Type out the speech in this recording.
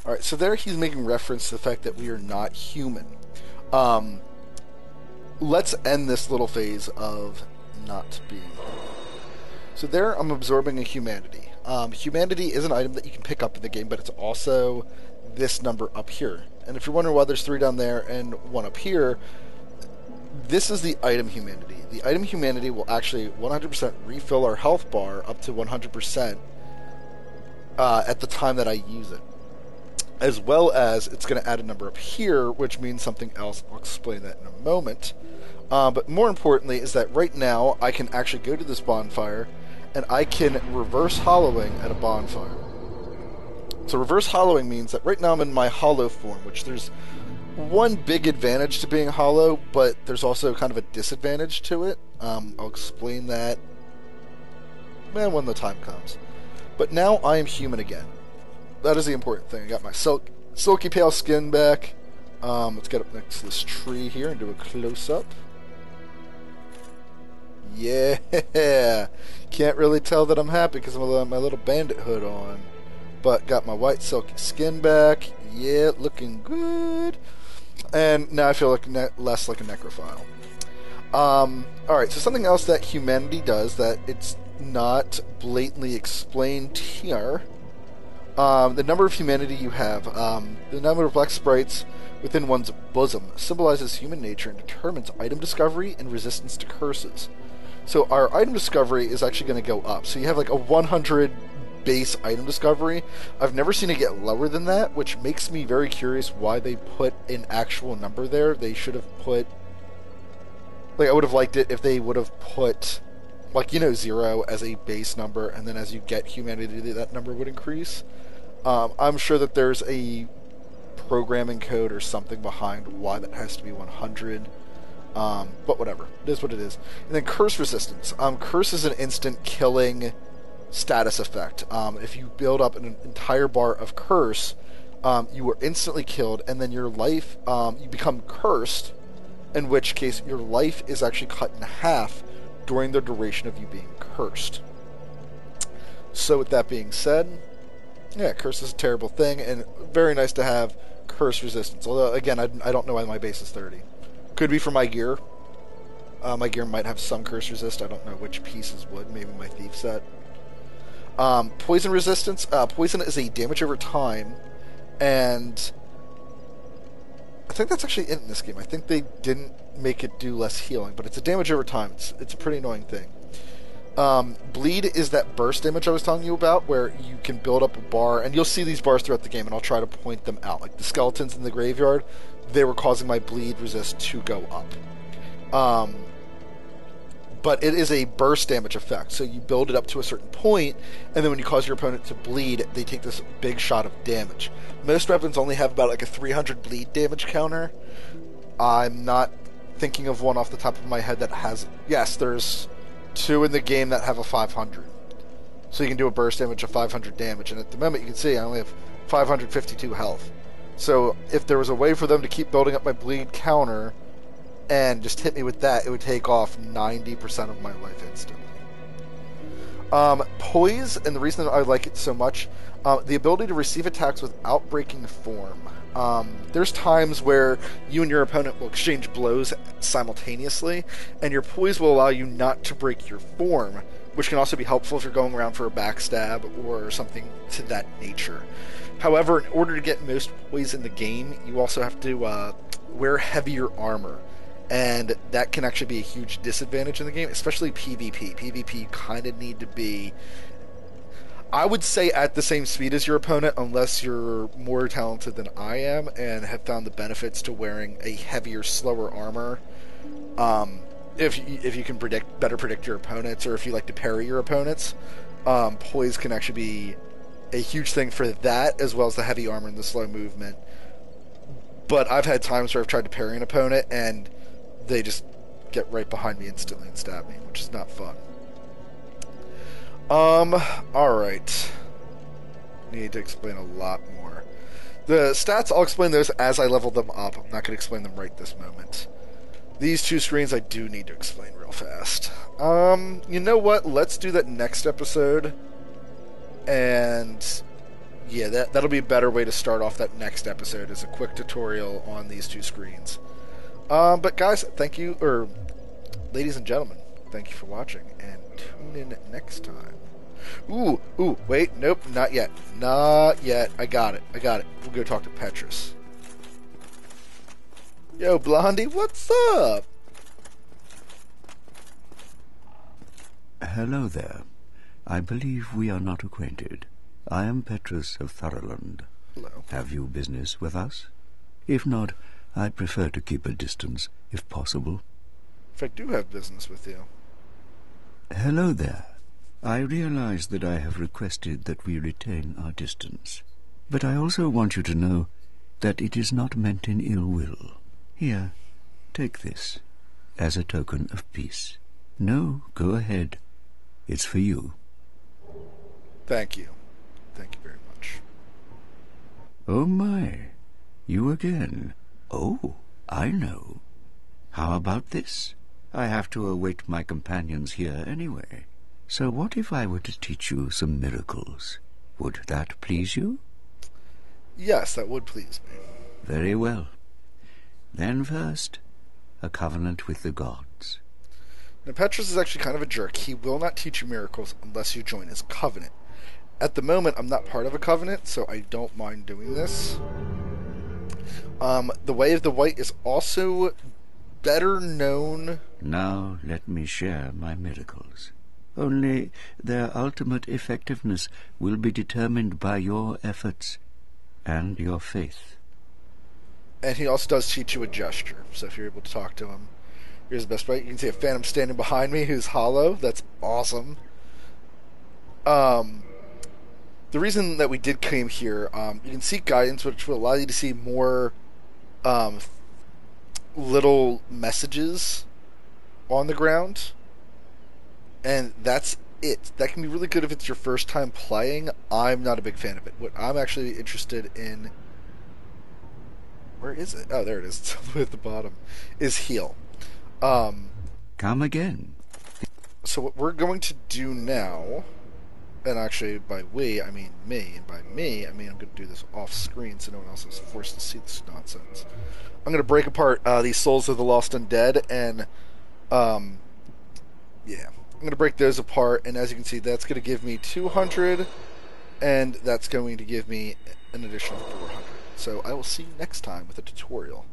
Alright, so there he's making reference to the fact that we are not human. Um, let's end this little phase of not being human. So there I'm absorbing a humanity. Humanity is an item that you can pick up in the game, but it's also this number up here. And if you're wondering why there's 3 down there and 1 up here, this is the item humanity. The item humanity will actually 100% refill our health bar up to 100% at the time that I use it. As well as it's going to add a number up here, which means something else. I'll explain that in a moment. But more importantly is that right now I can actually go to this bonfire and I can reverse hollowing at a bonfire. So reverse hollowing means that right now I'm in my hollow form, which there's one big advantage to being hollow, but there's also kind of a disadvantage to it. I'll explain that when the time comes. But now I am human again. That is the important thing. I got my silky pale skin back. Let's get up next to this tree here and do a close-up. Yeah! Can't really tell that I'm happy because I'm my little bandit hood on. But got my white silky skin back. Yeah, looking good. And now I feel like less like a necrophile. Alright, so something else that humanity does that it's not blatantly explained here. The number of humanity you have, the number of black sprites within one's bosom symbolizes human nature and determines item discovery and resistance to curses. So our item discovery is actually going to go up. So you have like a 100 base item discovery. I've never seen it get lower than that, which makes me very curious why they put an actual number there. They should have put... Like, I would have liked it if they would have put, like, 0 as a base number, and then as you get humanity, that number would increase. I'm sure that there's a programming code or something behind why that has to be 100. But whatever. It is what it is. And then curse resistance. Curse is an instant killing status effect. If you build up an entire bar of curse, you are instantly killed, and then your life, you become cursed, in which case your life is actually cut in half during the duration of you being cursed. So with that being said, yeah, curse is a terrible thing, and very nice to have curse resistance. Although, again, I don't know why my base is 30. Could be for my gear. My gear might have some curse resist. I don't know which pieces would. Maybe my thief set. Poison resistance. Poison is a damage over time, and I think that's actually in this game. I think they didn't make it do less healing, but it's a damage over time. It's a pretty annoying thing. Bleed is that burst damage I was telling you about, where you can build up a bar, and you'll see these bars throughout the game, and I'll try to point them out. Like the skeletons in the graveyard, they were causing my bleed resist to go up. But it is a burst damage effect, so you build it up to a certain point, and then when you cause your opponent to bleed, they take this big shot of damage. Most weapons only have about like a 300 bleed damage counter. I'm not thinking of one off the top of my head that has... Yes, there's 2 in the game that have a 500. So you can do a burst damage of 500 damage, and at the moment you can see I only have 552 health. So if there was a way for them to keep building up my bleed counter and just hit me with that, it would take off 90% of my life instantly. Poise, and the reason that I like it so much, the ability to receive attacks without breaking form. There's times where you and your opponent will exchange blows simultaneously, and your poise will allow you not to break your form, which can also be helpful if you're going around for a backstab or something to that nature. However, in order to get most poise in the game, you also have to wear heavier armor, and that can actually be a huge disadvantage in the game, especially PvP. PvP, you kind of need to be, I would say, at the same speed as your opponent, unless you're more talented than I am and have found the benefits to wearing a heavier, slower armor. If you can better predict your opponents, or if you like to parry your opponents, poise can actually be a huge thing for that, as well as the heavy armor and the slow movement. But I've had times where I've tried to parry an opponent and they just get right behind me instantly and stab me, which is not fun. Alright. Need to explain a lot more. The stats, I'll explain those as I level them up. I'm not going to explain them right this moment. These 2 screens I do need to explain real fast. You know what? Let's do that next episode. And Yeah, that'll be a better way to start off that next episode, is a quick tutorial on these two screens. But guys, thank you, or ladies and gentlemen, thank you for watching, and tune in next time. Ooh, wait, nope, not yet. Not yet. I got it. We'll go talk to Petrus. Yo, Blondie, what's up? Hello there. I believe we are not acquainted. I am Petrus of Thoroland. Hello. Have you business with us? If not, I prefer to keep a distance, if possible. If I do have business with you. Hello there. I realize that I have requested that we retain our distance, but I also want you to know that it is not meant in ill will. Here, take this, as a token of peace. No, go ahead. It's for you. Thank you. Thank you very much. Oh my, you again. Oh, I know. How about this? I have to await my companions here anyway. So what if I were to teach you some miracles? Would that please you? Yes, that would please me. Very well. Then first, a covenant with the gods. Now, Petrus is actually kind of a jerk. He will not teach you miracles unless you join his covenant. At the moment, I'm not part of a covenant, so I don't mind doing this. The Way of the White is also better known... Now let me share my miracles. Only their ultimate effectiveness will be determined by your efforts and your faith. And he also does teach you a gesture, so if you're able to talk to him, here's the best way. You can see a phantom standing behind me who's hollow. That's awesome. The reason that we did came here, you can seek guidance, which will allow you to see more little messages on the ground. And that's it. That can be really good if it's your first time playing. I'm not a big fan of it. What I'm actually interested in... Where is it? Oh, there it is. It's all the way at the bottom. Is heal. Come again. So what we're going to do now... And actually, by we, I mean me. And by me, I mean I'm going to do this off screen so no one else is forced to see this nonsense. I'm going to break apart these Souls of the Lost Undead, and yeah, I'm going to break those apart, and as you can see, that's going to give me 200, and that's going to give me an additional 400. So I will see you next time with a tutorial.